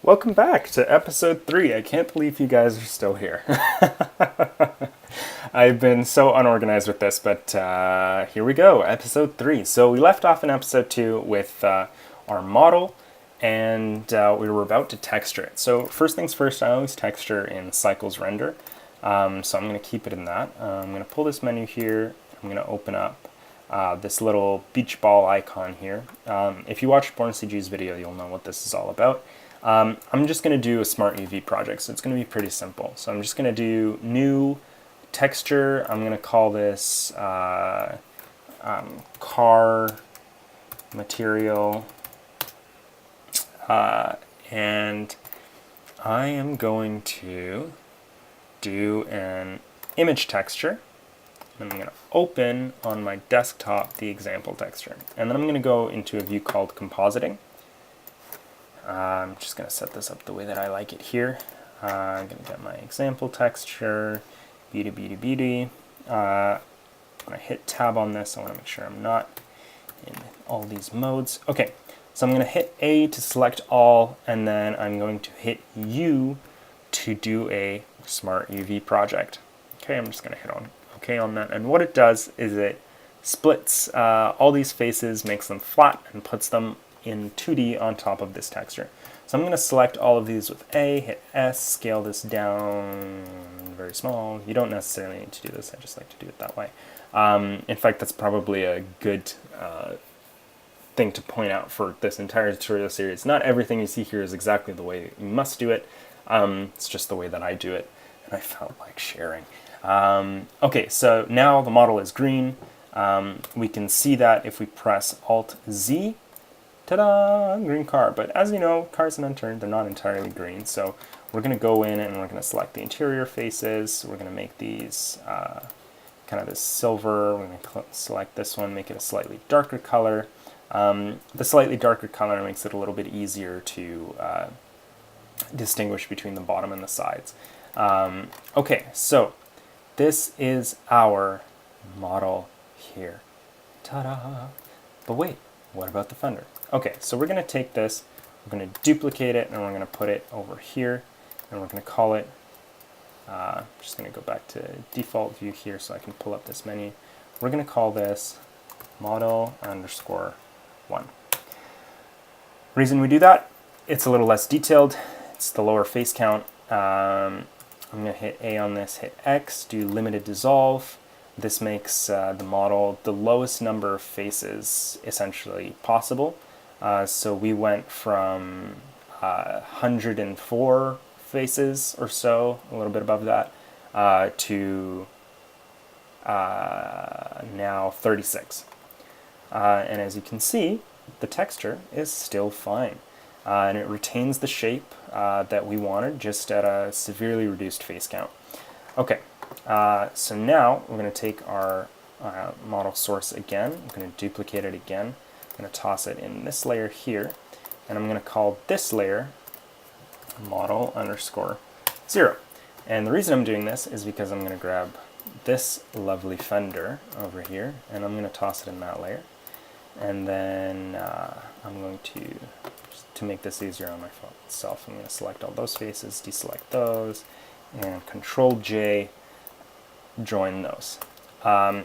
Welcome back to episode 3. I can't believe you guys are still here. I've been so unorganized with this, but here we go, episode 3. So we left off in episode 2 with our model, and we were about to texture it. So first things first, I always texture in cycles render. So I'm going to keep it in that. I'm going to pull this menu here. I'm going to open up this little beach ball icon here. If you watched Born CG's video, you'll know what this is all about. I'm just going to do a Smart UV project, so it's going to be pretty simple. So I'm just going to do new texture. I'm going to call this car material, and I am going to do an image texture. I'm going to open on my desktop the example texture, and then I'm going to go into a view called compositing. I'm just going to set this up the way that I like it here. I'm going to get my example texture, beauty. When I hit tab on this, I want to make sure I'm not in all these modes. Okay, so I'm going to hit A to select all, and then I'm going to hit U to do a Smart UV project. Okay, I'm just going to hit on OK on that, and what it does is it splits all these faces, makes them flat, and puts them in 2D on top of this texture. So I'm going to select all of these with A, hit S, scale this down very small. You don't necessarily need to do this, I just like to do it that way. In fact, that's probably a good thing to point out for this entire tutorial series. Not everything you see here is exactly the way you must do it. It's just the way that I do it, and I felt like sharing. Okay, so now the model is green. We can see that if we press Alt-Z. Ta-da! Green car. But as you know, cars in Unturned, they're not entirely green. So we're going to go in and we're going to select the interior faces. We're going to make these kind of this silver. We're going to select this one, make it a slightly darker color. The slightly darker color makes it a little bit easier to distinguish between the bottom and the sides. Okay, so this is our model here. Ta-da! But wait, what about the fender? Okay, so we're going to take this, we're going to duplicate it, and we're going to put it over here, and we're going to call it, I'm just going to go back to default view here so I can pull up this menu. We're going to call this model_1. Reason we do that, it's a little less detailed, it's the lower face count. I'm going to hit A on this, hit X, do limited dissolve. This makes the model the lowest number of faces essentially possible. So we went from 104 faces or so, a little bit above that, to now 36. And as you can see, the texture is still fine. And it retains the shape that we wanted, just at a severely reduced face count. Okay. So now we're going to take our model source again. I'm going to duplicate it again. I'm going to toss it in this layer here, and I'm going to call this layer model_0. And the reason I'm doing this is because I'm going to grab this lovely fender over here, and I'm going to toss it in that layer. And then I'm going to make this easier on myself, I'm going to select all those faces, deselect those, and Control-J, join those.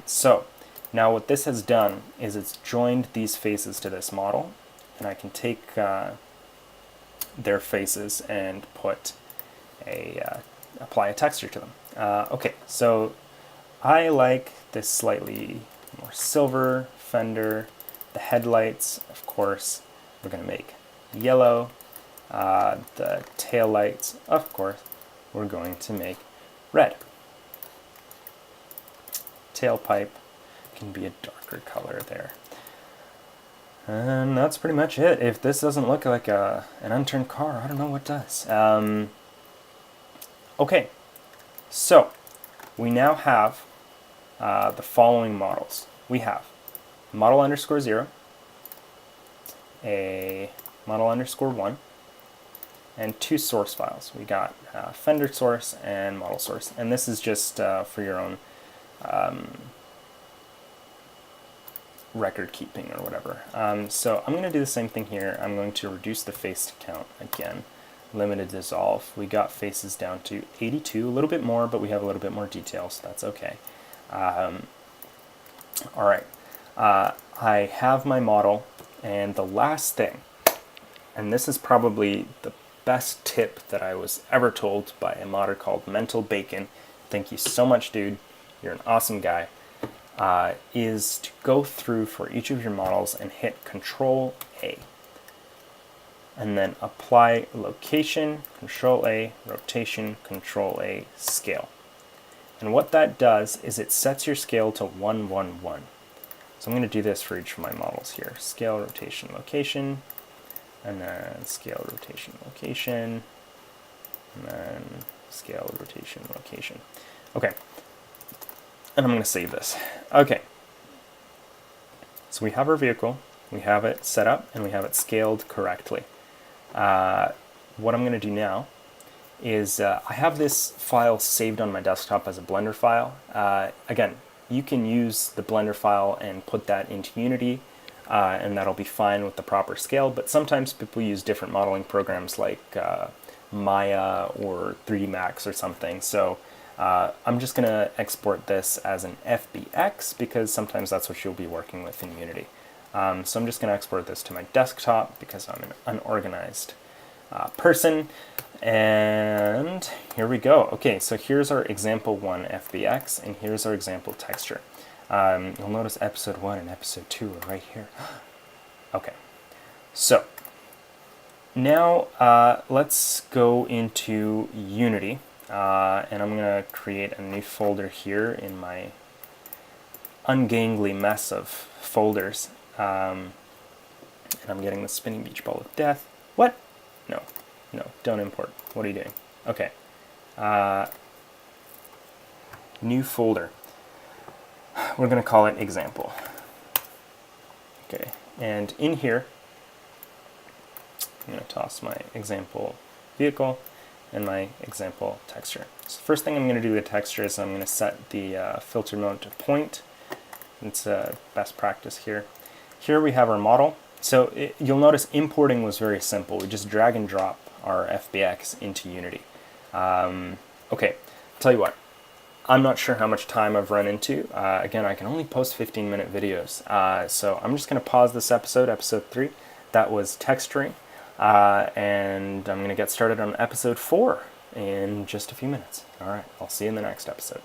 So now what this has done is it's joined these faces to this model, and I can take their faces and apply a texture to them. Okay, so I like this slightly more silver fender. The headlights, of course, we're going to make yellow. The tail lights, of course, we're going to make red. Tailpipe can be a darker color there. And that's pretty much it. If this doesn't look like an unturned car, I don't know what does. Okay, so we now have the following models. We have model_0, a model_1, and 2 source files. We got fender source and model source, and this is just for your own record keeping or whatever. So I'm going to do the same thing here. I'm going to reduce the face count again. limited dissolve. We got faces down to 82, a little bit more, but we have a little bit more detail, so that's okay. All right, I have my model, and the last thing, and this is probably the best tip that I was ever told by a modder called Mental Bacon. Thank you so much, dude. You're an awesome guy. Is to go through for each of your models and hit Control A. And then apply location, Control A, rotation, Control A, scale. And what that does is it sets your scale to 1, 1, 1. So I'm going to do this for each of my models here. Scale, rotation, location, and then scale, rotation, location, and then scale, rotation, location. Okay, and I'm going to save this. Okay, so we have our vehicle, we have it set up, and we have it scaled correctly. What I'm going to do now is I have this file saved on my desktop as a Blender file. Again, you can use the Blender file and put that into Unity, and that'll be fine with the proper scale, but sometimes people use different modeling programs like Maya or 3D Max or something. So I'm just going to export this as an FBX because sometimes that's what you'll be working with in Unity. So I'm just going to export this to my desktop because I'm an unorganized person. And here we go. Okay, so here's our example 1 FBX, and here's our example texture. You'll notice episode 1 and episode 2 are right here. Okay, so now let's go into Unity, and I'm going to create a new folder here in my ungainly mess of folders. And I'm getting the spinning beach ball of death. What? No, no, don't import. What are you doing? Okay. New folder. We're going to call it example. Okay, and in here, I'm going to toss my example vehicle and my example texture. So the first thing I'm going to do with the texture is I'm going to set the filter mode to point. It's best practice here. Here we have our model. So you'll notice importing was very simple. We just drag and drop our FBX into Unity. Okay, tell you what, I'm not sure how much time I've run into. Again, I can only post 15-minute videos. So I'm just going to pause this episode, episode 3. That was texturing. And I'm going to get started on episode 4 in just a few minutes. All right, I'll see you in the next episode.